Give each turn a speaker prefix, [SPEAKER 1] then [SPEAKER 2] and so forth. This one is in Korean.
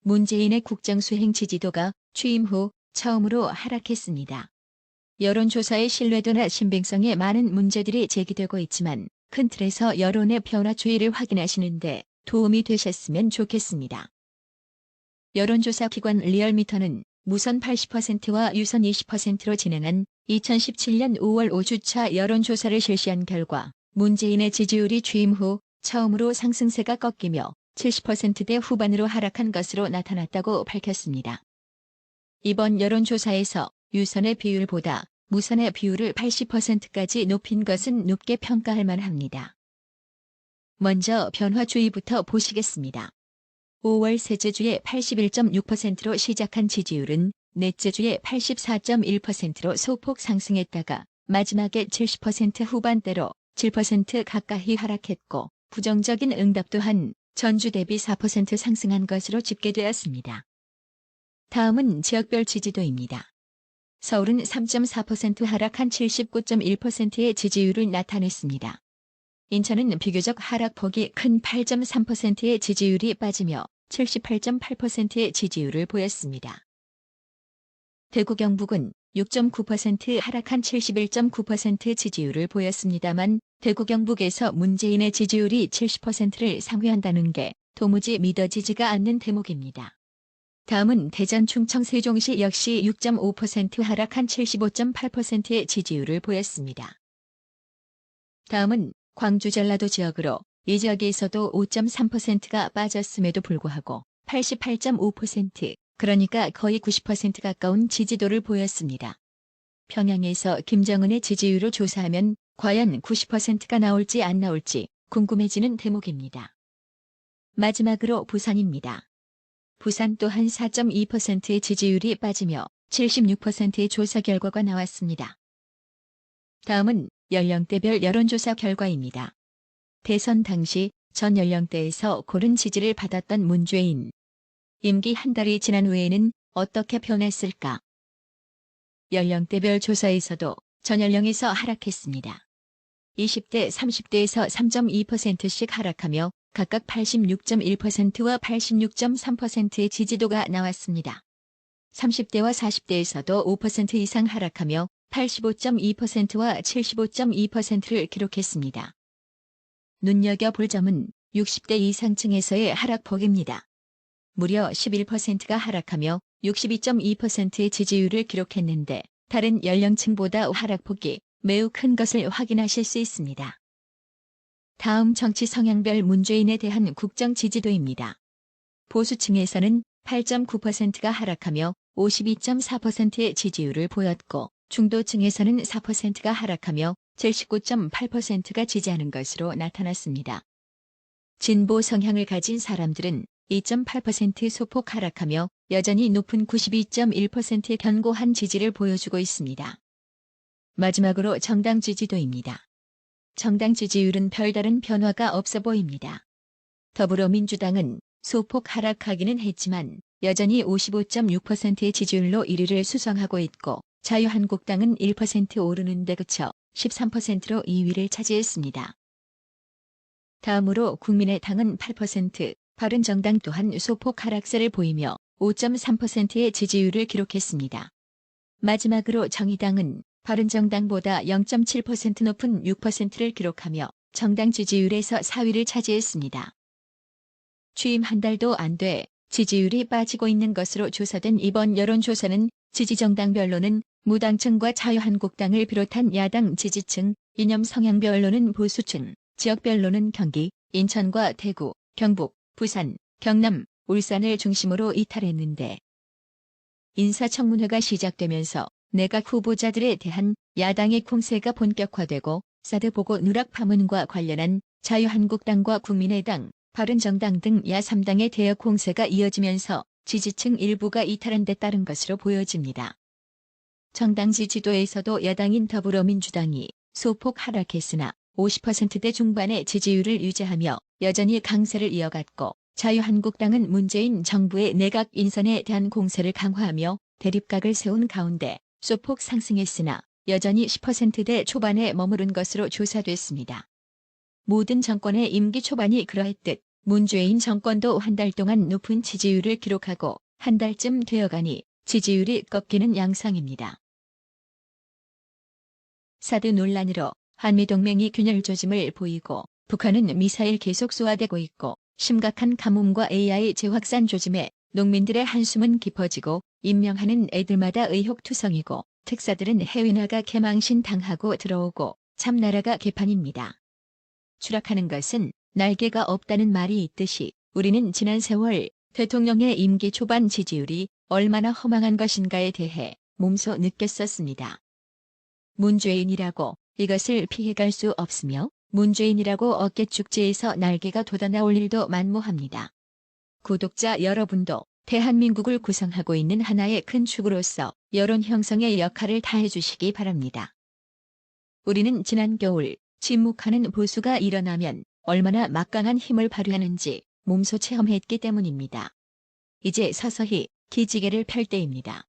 [SPEAKER 1] 문재인의 국정수행 지지도가 취임 후 처음으로 하락했습니다. 여론조사의 신뢰도나 신빙성에 많은 문제들이 제기되고 있지만 큰 틀에서 여론의 변화 추이를 확인하시는 데 도움이 되셨으면 좋겠습니다. 여론조사 기관 리얼미터는 무선 80%와 유선 20%로 진행한 2017년 5월 5주차 여론조사를 실시한 결과 문재인의 지지율이 취임 후 처음으로 상승세가 꺾이며 70%대 후반으로 하락한 것으로 나타났다고 밝혔습니다. 이번 여론조사에서 유선의 비율보다 무선의 비율을 80%까지 높인 것은 높게 평가할 만합니다. 먼저 변화주의부터 보시겠습니다. 5월 셋째 주에 81.6%로 시작한 지지율은 넷째 주에 84.1%로 소폭 상승했다가 마지막에 70% 후반대로 7% 가까이 하락했고 부정적인 응답 또한 전주 대비 4% 상승한 것으로 집계되었습니다. 다음은 지역별 지지도입니다. 서울은 3.4% 하락한 79.1%의 지지율을 나타냈습니다. 인천은 비교적 하락폭이 큰 8.3%의 지지율이 빠지며 78.8%의 지지율을 보였습니다. 대구 경북은 6.9% 하락한 71.9% 지지율을 보였습니다만 대구 경북에서 문재인의 지지율이 70%를 상회한다는 게 도무지 믿어지지가 않는 대목입니다. 다음은 대전 충청 세종시 역시 6.5% 하락한 75.8%의 지지율을 보였습니다. 다음은 광주 전라도 지역으로 이 지역에서도 5.3%가 빠졌음에도 불구하고 88.5% 그러니까 거의 90% 가까운 지지도를 보였습니다. 평양에서 김정은의 지지율을 조사하면 과연 90%가 나올지 안 나올지 궁금해지는 대목입니다. 마지막으로 부산입니다. 부산 또한 4.2%의 지지율이 빠지며 76%의 조사 결과가 나왔습니다. 다음은 연령대별 여론조사 결과입니다. 대선 당시 전 연령대에서 고른 지지를 받았던 문재인. 임기 한 달이 지난 후에는 어떻게 변했을까? 연령대별 조사에서도 전 연령에서 하락했습니다. 20대, 30대에서 3.2%씩 하락하며 각각 86.1%와 86.3%의 지지도가 나왔습니다. 30대와 40대에서도 5% 이상 하락하며 85.2%와 75.2%를 기록했습니다. 눈여겨볼 점은 60대 이상층에서의 하락폭입니다. 무려 11%가 하락하며 62.2%의 지지율을 기록했는데 다른 연령층보다 하락폭이 매우 큰 것을 확인하실 수 있습니다. 다음 정치 성향별 문재인에 대한 국정 지지도입니다. 보수층에서는 8.9%가 하락하며 52.4%의 지지율을 보였고 중도층에서는 4%가 하락하며 79.8%가 지지하는 것으로 나타났습니다. 진보 성향을 가진 사람들은 2.8% 소폭 하락하며 여전히 높은 92.1%의 견고한 지지를 보여주고 있습니다. 마지막으로 정당 지지도입니다. 정당 지지율은 별다른 변화가 없어 보입니다. 더불어민주당은 소폭 하락하기는 했지만 여전히 55.6%의 지지율로 1위를 수성하고 있고 자유한국당은 1% 오르는 데 그쳐 13%로 2위를 차지했습니다. 다음으로 국민의당은 8%, 바른정당 또한 소폭 하락세를 보이며 5.3%의 지지율을 기록했습니다. 마지막으로 정의당은 바른정당보다 0.7% 높은 6%를 기록하며 정당 지지율에서 4위를 차지했습니다. 취임 한 달도 안 돼 지지율이 빠지고 있는 것으로 조사된 이번 여론조사는 지지정당별로는 무당층과 자유한국당을 비롯한 야당 지지층, 이념 성향별로는 보수층, 지역별로는 경기, 인천과 대구, 경북, 부산, 경남, 울산을 중심으로 이탈했는데 인사청문회가 시작되면서 내각 후보자들에 대한 야당의 공세가 본격화되고 사드 보고 누락 파문과 관련한 자유한국당과 국민의당, 바른정당 등 야3당의 대역 공세가 이어지면서 지지층 일부가 이탈한 데 따른 것으로 보여집니다. 정당 지지도에서도 여당인 더불어민주당이 소폭 하락했으나 50%대 중반의 지지율을 유지하며 여전히 강세를 이어갔고 자유한국당은 문재인 정부의 내각 인선에 대한 공세를 강화하며 대립각을 세운 가운데 소폭 상승했으나 여전히 10%대 초반에 머무른 것으로 조사됐습니다. 모든 정권의 임기 초반이 그러했듯 문재인 정권도 한 달 동안 높은 지지율을 기록하고 한 달쯤 되어가니 지지율이 꺾이는 양상입니다. 사드 논란으로 한미동맹이 균열 조짐을 보이고 북한은 미사일 계속 쏘아대고 있고 심각한 가뭄과 AI 재확산 조짐에 농민들의 한숨은 깊어지고 임명하는 애들마다 의혹투성이고 특사들은 해외 나가 개망신 당하고 들어오고 참 나라가 개판입니다. 추락하는 것은 날개가 없다는 말이 있듯이 우리는 지난 세월 대통령의 임기 초반 지지율이 얼마나 허망한 것인가에 대해 몸소 느꼈었습니다. 문재인이라고 이것을 피해갈 수 없으며 문재인이라고 어깨축제에서 날개가 돋아나올 일도 만무합니다. 구독자 여러분도 대한민국을 구성하고 있는 하나의 큰 축으로서 여론 형성의 역할을 다해주시기 바랍니다. 우리는 지난 겨울 침묵하는 보수가 일어나면 얼마나 막강한 힘을 발휘하는지 몸소 체험했기 때문입니다. 이제 서서히 기지개를 펼 때입니다.